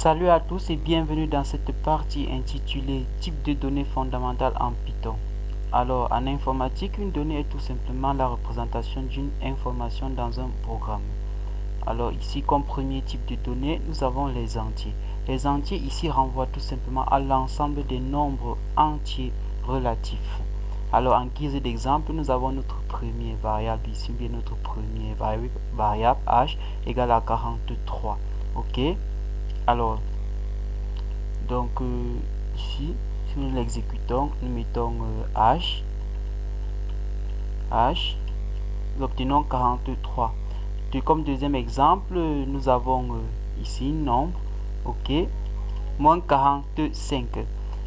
Salut à tous et bienvenue dans cette partie intitulée Type de données fondamentales en Python. Alors, en informatique, une donnée est tout simplement la représentation d'une information dans un programme. Alors ici, comme premier type de données, nous avons les entiers. Les entiers ici renvoient tout simplement à l'ensemble des nombres entiers relatifs. Alors en guise d'exemple, nous avons notre premier variable ici, bien notre premier variable h égale à 43. Ok. Alors, donc ici, si nous l'exécutons, nous mettons h, nous obtenons 43. Comme deuxième exemple, nous avons ici nombre, ok, moins 45.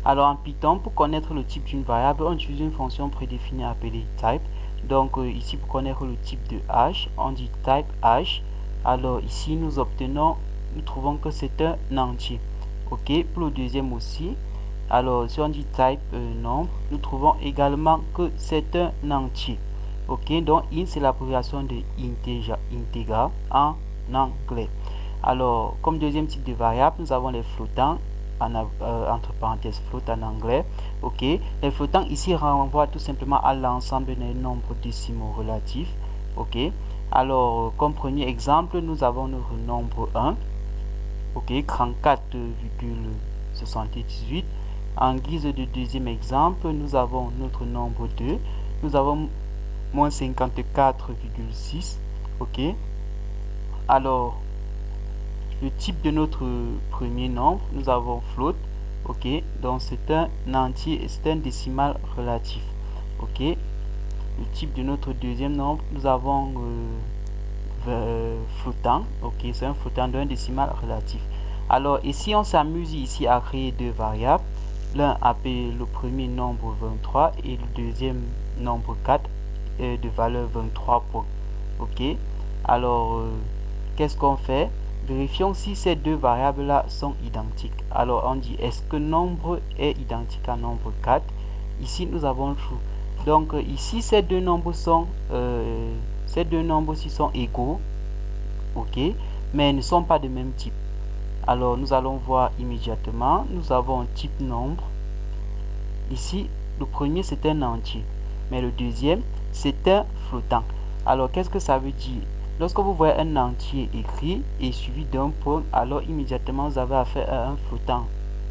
Alors en Python, pour connaître le type d'une variable, on utilise une fonction prédéfinie appelée type. Donc ici, pour connaître le type de h, on dit type h. Alors ici, nous trouvons que c'est un entier. Ok, pour le deuxième aussi. Alors si on dit type nombre, nous trouvons également que c'est un entier. Ok, donc int c'est l'abréviation de integer en anglais. Alors comme deuxième type de variable, nous avons les flottants, entre parenthèses float en anglais. Ok, les flottants ici renvoient tout simplement à l'ensemble des nombres décimaux relatifs. Ok, alors comme premier exemple, nous avons notre nombre 1. Ok, 34,78. En guise de deuxième exemple, nous avons notre nombre 2. Nous avons moins 54,6. Ok. Alors, le type de notre premier nombre, nous avons float. Ok. Donc, c'est un entier, c'est un décimal relatif. Ok. Le type de notre deuxième nombre, nous avons flottant. Ok. C'est un flottant d'un décimal relatif. Alors, ici, on s'amuse ici à créer deux variables. L'un appelé le premier nombre 23 et le deuxième nombre 4 de valeur 23 points. Ok. Alors, qu'est-ce qu'on fait? Vérifions si ces deux variables là sont identiques. Alors on dit est-ce que nombre est identique à nombre 4? Ici nous avons true. Donc ici ces deux nombres ci sont égaux. Ok, mais ne sont pas de même type. Alors nous allons voir immédiatement. Nous avons un type nombre. Ici le premier c'est un entier, mais le deuxième c'est un flottant. Alors qu'est-ce que ça veut dire? Lorsque vous voyez un entier écrit et suivi d'un point, alors immédiatement vous avez affaire à un flottant.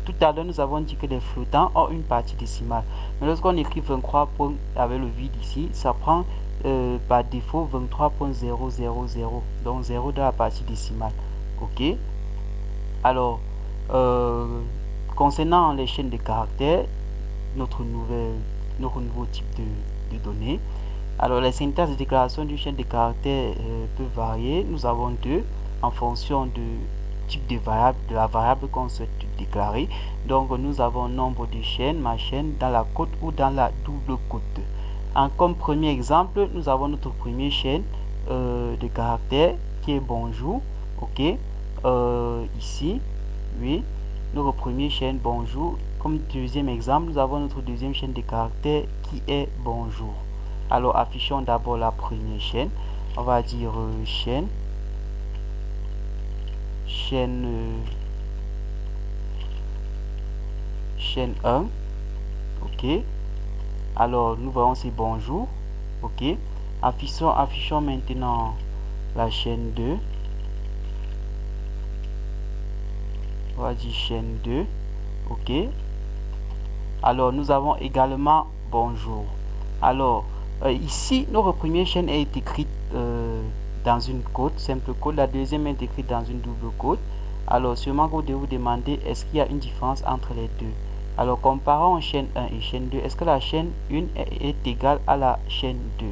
Tout à l'heure nous avons dit que les flottants ont une partie décimale, mais lorsqu'on écrit 23 points avec le vide ici, ça prend par défaut 23.000, donc 0 de la partie décimale. Ok. Alors concernant les chaînes de caractères, notre nouveau type de données. Alors les syntaxes de déclaration d'une chaîne de caractères peut varier. Nous avons deux en fonction du type de la variable qu'on souhaite déclarer. Donc nous avons nombre de chaînes, ma chaîne, dans la côte ou dans la double côte. Comme premier exemple, nous avons notre première chaîne de caractères qui est bonjour. Ok. Ici, oui, notre première chaîne bonjour. Comme deuxième exemple, nous avons notre deuxième chaîne de caractères qui est bonjour. Alors affichons d'abord la première chaîne. On va dire chaîne 1. Ok. Alors nous voyons c'est bonjour. Ok. Affichons maintenant la chaîne 2. On va dire chaîne 2. Ok. Alors nous avons également bonjour. Alors ici notre première chaîne est écrite dans une côte, simple côte. La deuxième est écrite dans une double côte. Alors sûrement que vous devez vous demander est-ce qu'il y a une différence entre les deux. Alors comparons chaîne 1 et chaîne 2. Est-ce que la chaîne 1 est égale à la chaîne 2?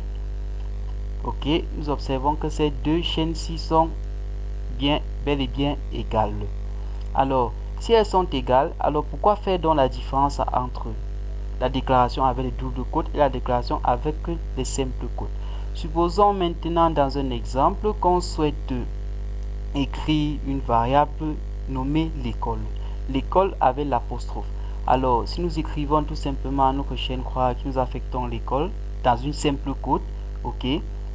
Ok, nous observons que ces deux chaînes-ci sont bel et bien égales. Alors si elles sont égales, alors pourquoi faire donc la différence entre la déclaration avec les doubles côtes et la déclaration avec les simples côtes? Supposons maintenant dans un exemple qu'on souhaite écrire une variable nommée l'école. L'école avec l'apostrophe. Alors si nous écrivons tout simplement notre chaîne croix qui nous affectons l'école dans une simple côte, ok,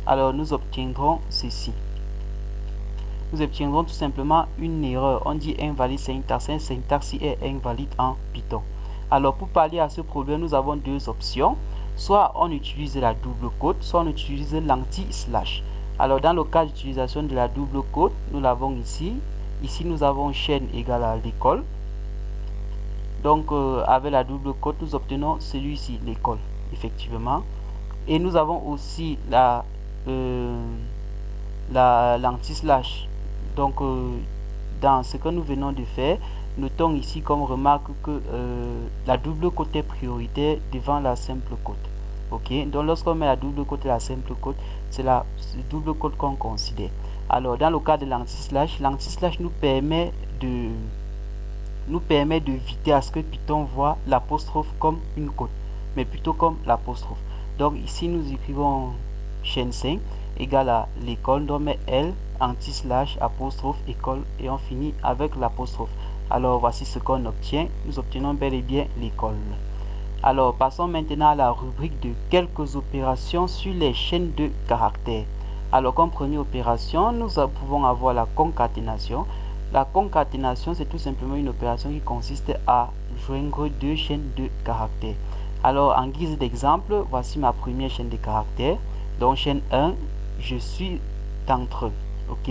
alors nous obtiendrons ceci. nous obtiendrons tout simplement une erreur. On dit invalide syntaxe. Un syntaxe est invalide en Python. Alors pour pallier à ce problème, nous avons deux options. Soit on utilise la double quote, soit on utilise l'anti-slash. Alors dans le cas d'utilisation de la double quote, nous l'avons ici. Ici nous avons chaîne égale à l'école. Donc avec la double quote, nous obtenons celui-ci, l'école, effectivement. Et nous avons aussi l'anti-slash. Donc dans ce que nous venons de faire, notons ici comme remarque que la double quote est prioritaire devant la simple quote. Ok, donc lorsqu'on met la double quote et la simple quote, c'est la double quote qu'on considère. Alors dans le cas de l'anti-slash nous permet d'éviter à ce que Python voit l'apostrophe comme une quote, mais plutôt comme l'apostrophe. Donc ici nous écrivons chaîne 5 égale à l'école, donc on met L anti-slash apostrophe école et on finit avec l'apostrophe. Alors voici ce qu'on obtient. Nous obtenons bel et bien l'école. Alors passons maintenant à la rubrique de quelques opérations sur les chaînes de caractères. Alors comme première opération, nous pouvons avoir la concaténation. La concaténation, c'est tout simplement une opération qui consiste à joindre deux chaînes de caractères. Alors en guise d'exemple, voici ma première chaîne de caractères. Donc chaîne 1, je suis d'entre. Ok.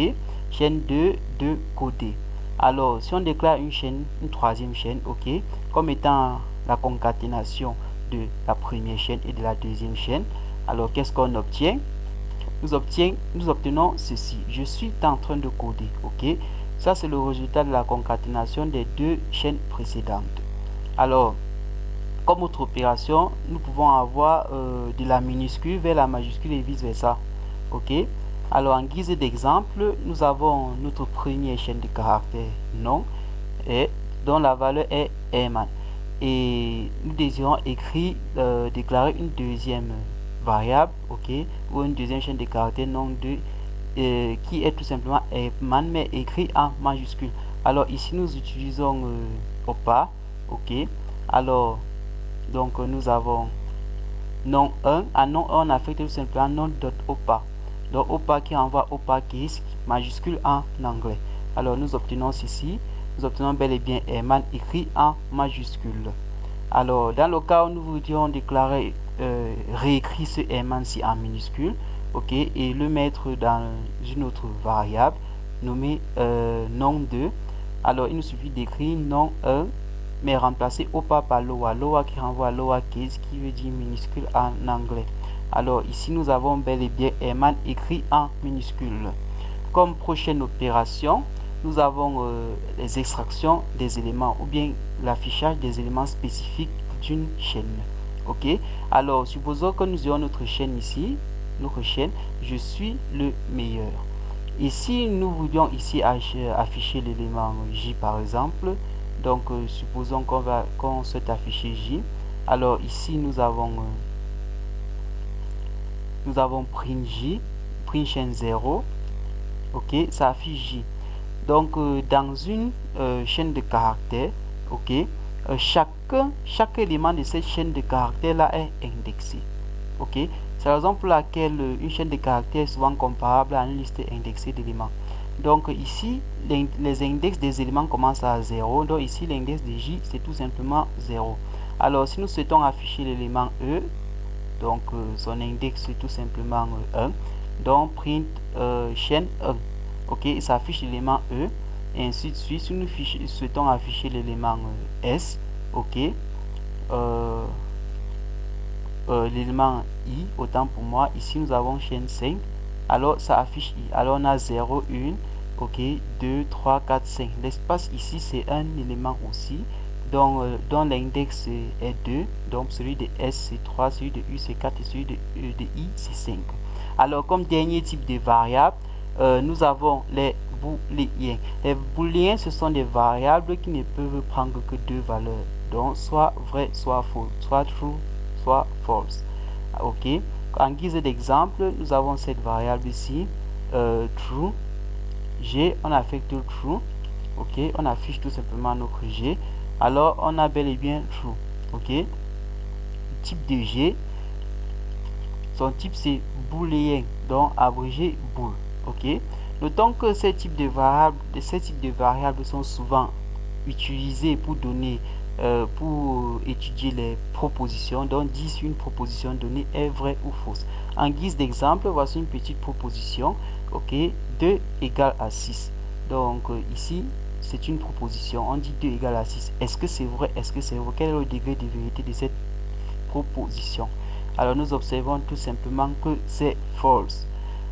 Chaîne 2, de coder. Alors si on déclare une troisième chaîne, ok, comme étant la concaténation de la première chaîne et de la deuxième chaîne, alors qu'est-ce qu'on obtient? Nous obtenons ceci. Je suis en train de coder. Ok. Ça, c'est le résultat de la concaténation des deux chaînes précédentes. Alors, comme autre opération, nous pouvons avoir de la minuscule vers la majuscule et vice versa. Ok. Alors, en guise d'exemple, nous avons notre première chaîne de caractères nom et dont la valeur est Herman. Et nous désirons déclarer une deuxième variable, ok, ou une deuxième chaîne de caractères nom de qui est tout simplement Herman mais écrit en majuscule. Alors ici nous utilisons OPA, ok. Alors donc nous avons nom 1, à nom 1 on affecte tout simplement nom.opa. Donc OPA qui envoie OPA case majuscule en anglais. Alors nous obtenons ceci. Nous obtenons bel et bien Herman écrit en majuscule. Alors dans le cas où nous voudrions déclarer réécrire ce Herman-ci en minuscule, ok, et le mettre dans une autre variable nommée nom2, alors il nous suffit d'écrire nom 1 mais remplacer OPA par lower, lower qui renvoie à lowercase qui veut dire minuscule en anglais. Alors ici nous avons bel et bien Herman écrit en minuscule. Comme prochaine opération, nous avons les extractions des éléments ou bien l'affichage des éléments spécifiques d'une chaîne. Ok, alors supposons que nous ayons notre chaîne ici, notre chaîne je suis le meilleur. Ici nous voulions ici afficher l'élément J par exemple. Donc supposons qu'on souhaite afficher J. Alors ici nous avons print J, print chaîne 0. Ok, ça affiche J. Donc dans une chaîne de caractères, ok, chaque élément de cette chaîne de caractères là est indexé. Ok, c'est la raison pour laquelle une chaîne de caractères est souvent comparable à une liste indexée d'éléments. Donc ici les index des éléments commencent à 0. Donc ici l'index de J c'est tout simplement 0. Alors si nous souhaitons afficher l'élément E, donc son index c'est tout simplement 1. Donc print chaîne 1. Ok, ça affiche l'élément E et ainsi de suite. Si nous souhaitons afficher l'élément S, ok, l'élément I, autant pour moi, ici nous avons chaîne 5, alors ça affiche I. Alors on a 0, 1, ok, 2, 3, 4, 5. L'espace ici c'est un élément aussi, dont l'index est 2, donc celui de S c'est 3, celui de U c'est 4 et celui de I c'est 5. Alors comme dernier type de variable, nous avons les booléens. Les booléens ce sont des variables qui ne peuvent prendre que deux valeurs, donc soit vrai soit faux, soit true soit false. Ok, en guise d'exemple nous avons cette variable ici true G, on affecte true, ok, on affiche tout simplement notre G. Alors on a bel et bien true. Ok, type de G, son type c'est booléen, donc abrégé bool. Ok, Notons que ces types de variables sont souvent utilisés pour donner, pour étudier les propositions. Donc, si une proposition donnée est vraie ou fausse. En guise d'exemple, voici une petite proposition. Ok, 2 égale à 6. Donc, ici, c'est une proposition. On dit 2 égale à 6. Est-ce que c'est vrai? Est-ce que c'est vrai? Quel est le degré de vérité de cette proposition? Alors, nous observons tout simplement que c'est false.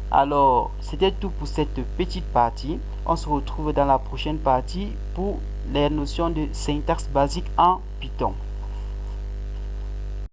Alors, c'était tout pour cette petite partie. On se retrouve dans la prochaine partie pour les notions de syntaxe basique en Python.